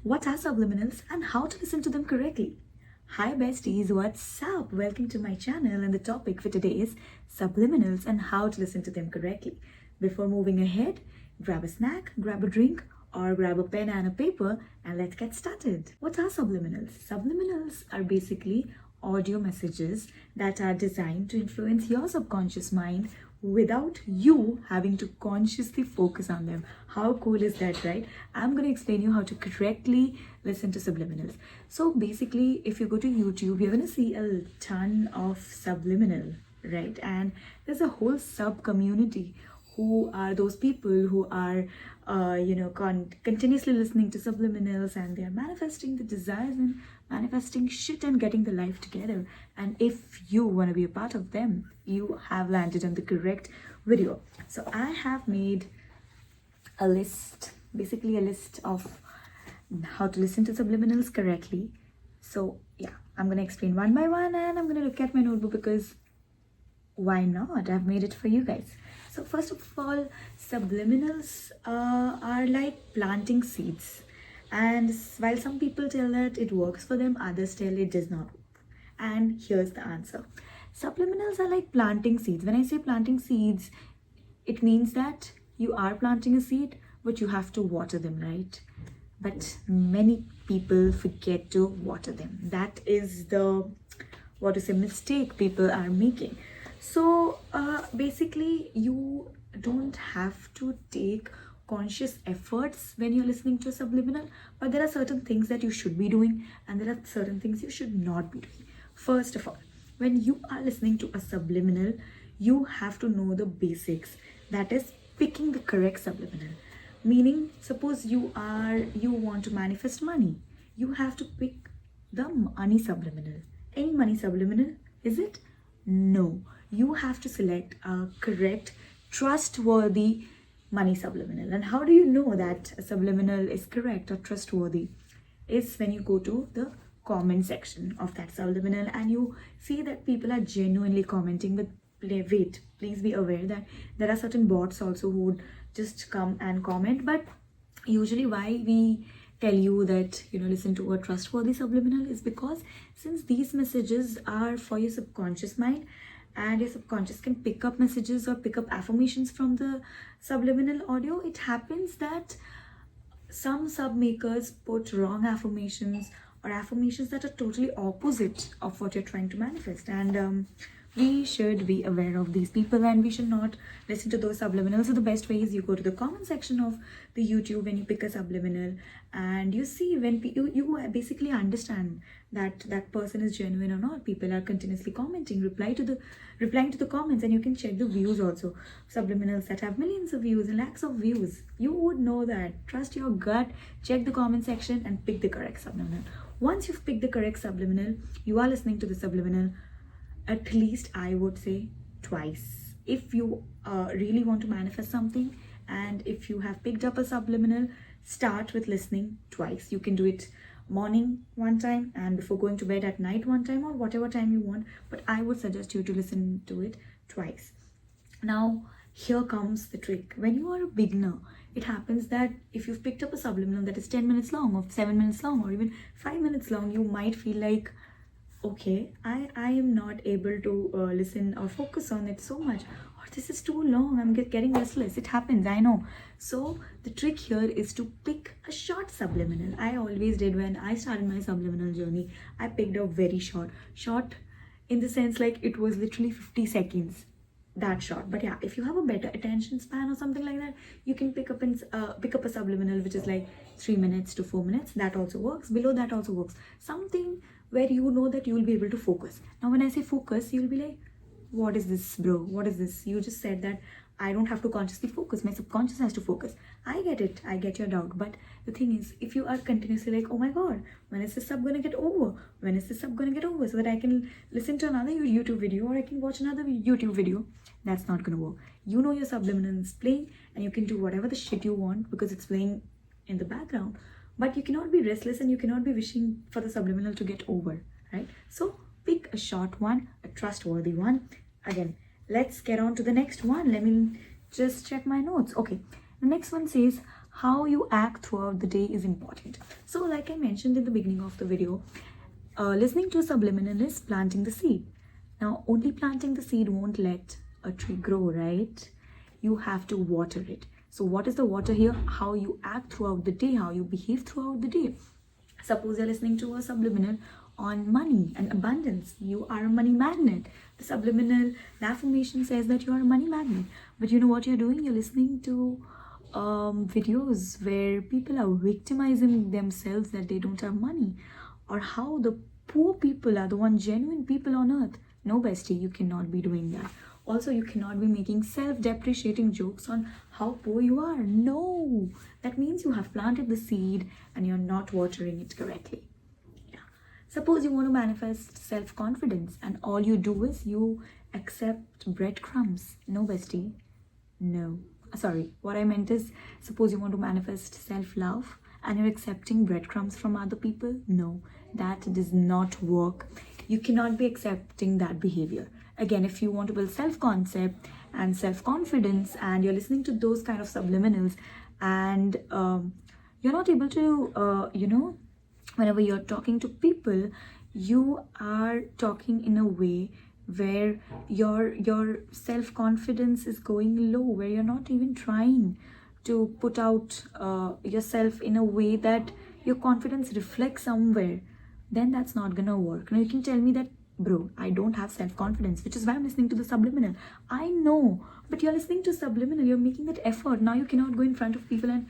What are subliminals and how to listen to them correctly? Hi besties, what's up? Welcome to my channel, and the topic for today is subliminals and how to listen to them correctly. Before moving ahead, grab a snack, grab a drink, or grab a pen and a paper and let's get started. What are subliminals? Subliminals are basically audio messages that are designed to influence your subconscious mind without you having to consciously focus on them. How cool is that, right? I'm going to explain you how to correctly listen to subliminals. So basically, if you go to YouTube, you're going to see a ton of subliminal, right? And there's a whole sub community who are those people who are continuously listening to subliminals, and they are manifesting the desires and manifesting shit and getting the life together. And if you want to be a part of them, you have landed on the correct video. So I have made a list, basically a list of how to listen to subliminals correctly. So yeah, I'm going to explain one by one, and I'm going to look at my notebook because why not? I've made it for you guys. So first of all, subliminals are like planting seeds. And while some people tell that it works for them, others tell it does not work. And here's the answer. Subliminals are like planting seeds. When I say planting seeds, it means that you are planting a seed, but you have to water them, right? But many people forget to water them. That is the, mistake people are making. So basically, you don't have to take conscious efforts when you're listening to a subliminal, but there are certain things that you should be doing and there are certain things you should not be doing. First of all, when you are listening to a subliminal, you have to know the basics, that is picking the correct subliminal. Meaning, suppose you want to manifest money, you have to pick the money subliminal. Any money subliminal, is it? No, you have to select a correct, trustworthy money subliminal. And how do you know that a subliminal is correct or trustworthy? Is when you go to the comment section of that subliminal and you see that people are genuinely commenting. But wait, please be aware that there are certain bots also who would just come and comment. But usually why we tell you that listen to a trustworthy subliminal is because since these messages are for your subconscious mind, and your subconscious can pick up messages or pick up affirmations from the subliminal audio, it happens that some sub makers put wrong affirmations or affirmations that are totally opposite of what you're trying to manifest. And we should be aware of these people and we should not listen to those subliminals. So the best way is you go to the comment section of the YouTube when you pick a subliminal, and you see when you basically understand that that person is genuine or not. People are continuously commenting, replying to the comments, and you can check the views also. Subliminals that have millions of views and lakhs of views, you would know that. Trust your gut, check the comment section and pick the correct subliminal. Once you've picked the correct subliminal, you are listening to the subliminal at least, I would say, twice. If you really want to manifest something, and if you have picked up a subliminal, start with listening twice. You can do it morning one time and before going to bed at night one time, or whatever time you want, but I would suggest you to listen to it twice. Now here comes the trick. When you are a beginner, it happens that if you've picked up a subliminal that is 10 minutes long or 7 minutes long or even 5 minutes long, you might feel like, okay, I am not able to listen or focus on it so much, or this is too long, I'm getting restless. It happens, I know. So the trick here is to pick a short subliminal. I always did when I started my subliminal journey. I picked a very short in the sense like it was literally 50 seconds, that short. But yeah, if you have a better attention span or something like that, you can pick up a subliminal which is like 3 minutes to 4 minutes. That also works. Below that also works. Something where you know that you will be able to focus. Now when I say focus, you'll be like, what is this, bro? What is this? You just said that I don't have to consciously focus, my subconscious has to focus. I get it, I get your doubt. But the thing is, if you are continuously like, oh my god, when is this sub gonna get over? When is this sub gonna get over so that I can listen to another YouTube video or I can watch another YouTube video, that's not gonna work. You know your subliminal is playing and you can do whatever the shit you want because it's playing in the background. But you cannot be restless and you cannot be wishing for the subliminal to get over, right? So pick a short one, a trustworthy one. Again, let's get on to the next one. Let me just check my notes. Okay, the next one says, how you act throughout the day is important. So like I mentioned in the beginning of the video, listening to a subliminal is planting the seed. Now only planting the seed won't let a tree grow, right? You have to water it. So what is the water here? How you act throughout the day, how you behave throughout the day. Suppose you're listening to a subliminal on money and abundance. You are a money magnet. The subliminal, the affirmation says that you are a money magnet. But you know what you're doing? You're listening to videos where people are victimizing themselves that they don't have money, or how the poor people are the one genuine people on earth. No, bestie, you cannot be doing that. Also, you cannot be making self-depreciating jokes on how poor you are. No, that means you have planted the seed and you're not watering it correctly. Yeah. Suppose you want to manifest self-confidence and all you do is you accept breadcrumbs. No, bestie. No. Sorry, what I meant is, suppose you want to manifest self-love and you're accepting breadcrumbs from other people. No, that does not work. You cannot be accepting that behavior. Again, if you want to build self-concept and self-confidence and you're listening to those kind of subliminals and you're not able to, whenever you're talking to people, you are talking in a way where your self-confidence is going low, where you're not even trying to put out yourself in a way that your confidence reflects somewhere, then that's not gonna work. Now you can tell me that, bro, I don't have self-confidence, which is why I'm listening to the subliminal. I know, but you're listening to subliminal, you're making that effort. Now you cannot go in front of people and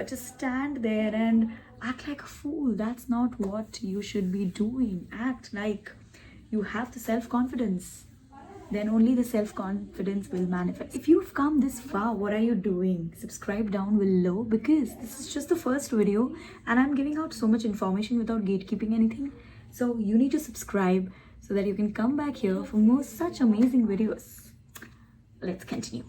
just stand there and act like a fool. That's not what you should be doing. Act like you have the self-confidence. Then only the self-confidence will manifest. If you've come this far, what are you doing? Subscribe down below, because this is just the first video and I'm giving out so much information without gatekeeping anything. So you need to subscribe so that you can come back here for more such amazing videos. Let's continue.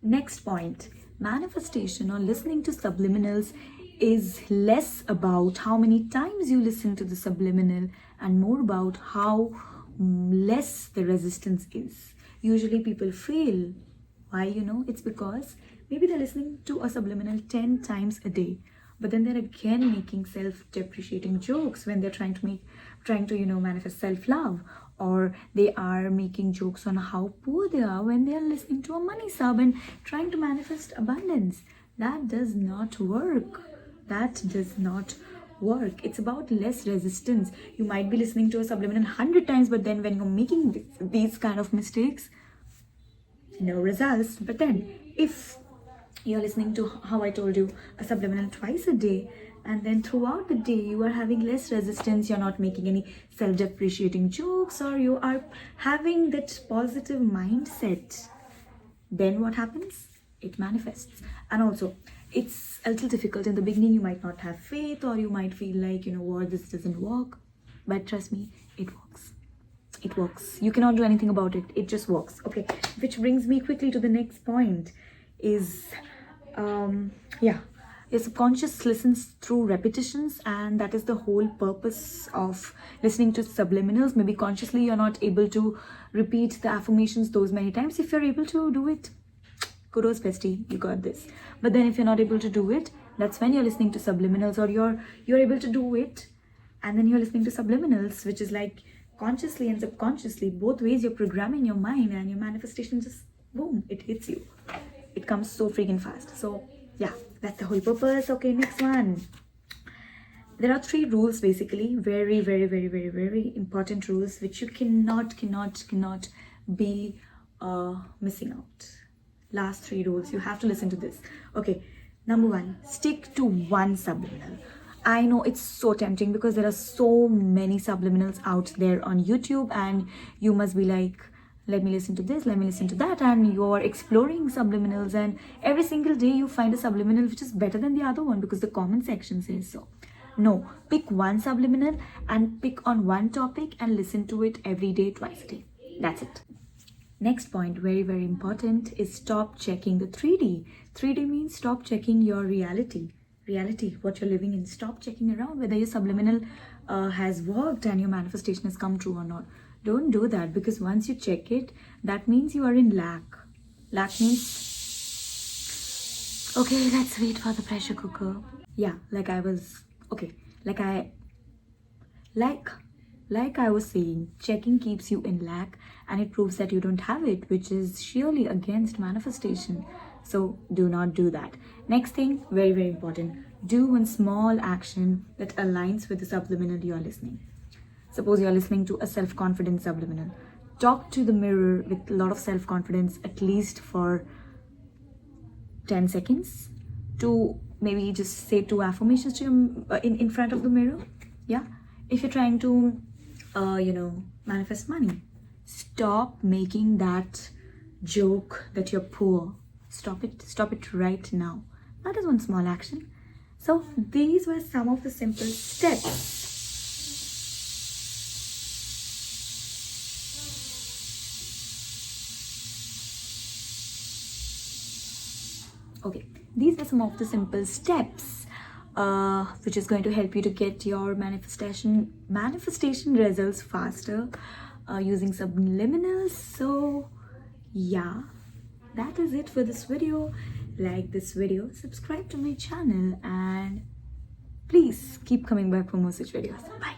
Next point, manifestation or listening to subliminals is less about how many times you listen to the subliminal and more about how less the resistance is. Usually people fail. Why? It's because maybe they're listening to a subliminal 10 times a day, but then they're again making self-depreciating jokes when they're trying to manifest self-love, or they are making jokes on how poor they are when they are listening to a money sub and trying to manifest abundance. That does not work. That does not work. It's about less resistance. You might be listening to a subliminal 100 times, but then when you're making these kind of mistakes, no results. But then if you're listening to, how I told you, a subliminal twice a day, and then throughout the day you are having less resistance, you're not making any self-depreciating jokes, or you are having that positive mindset, then what happens? It manifests. And also, it's a little difficult in the beginning. You might not have faith, or you might feel like, what, this doesn't work. But trust me, it works. It works. You cannot do anything about it. It just works. Okay, which brings me quickly to the next point is, your subconscious listens through repetitions, and that is the whole purpose of listening to subliminals. Maybe consciously you're not able to repeat the affirmations those many times. If you're able to do it, kudos, bestie, you got this. But then if you're not able to do it, that's when you're listening to subliminals, or you're able to do it and then you're listening to subliminals, which is like consciously and subconsciously, both ways you're programming your mind, and your manifestation just boom, it hits you. It comes so freaking fast. So yeah, that's the whole purpose. Okay, next one. There are 3 rules, basically, very, very, very, very, very important rules, which you cannot be missing out. Last 3 rules, you have to listen to this. Okay, number 1, stick to one subliminal. I know it's so tempting because there are so many subliminals out there on YouTube, and you must be like, let me listen to this, let me listen to that, and you're exploring subliminals, and every single day you find a subliminal which is better than the other one because the comment section says so. No, pick one subliminal and pick on one topic and listen to it every day, twice a day. That's it. Next point, very, very important, is stop checking the 3D. 3D means stop checking your reality, what you're living in. Stop checking around whether your subliminal has worked and your manifestation has come true or not. Don't do that, because once you check it, that means you are in lack. Lack means Okay, let's wait for the pressure cooker. Yeah, like I was okay, like I like like I was saying, checking keeps you in lack and it proves that you don't have it, which is surely against manifestation. So do not do that. Next thing, very, very important. Do one small action that aligns with the subliminal you are listening. Suppose you're listening to a self-confidence subliminal. Talk to the mirror with a lot of self-confidence, at least for 10 seconds, to maybe just say two affirmations to your, in front of the mirror. Yeah, if you're trying to manifest money, stop making that joke that you're poor. Stop it right now. That is one small action. So these were some of the simple steps. Okay, these were some of the simple steps which is going to help you to get your manifestation results faster using subliminals. So yeah, that is it for this video. Like this video, subscribe to my channel, and please keep coming back for more such videos. Bye.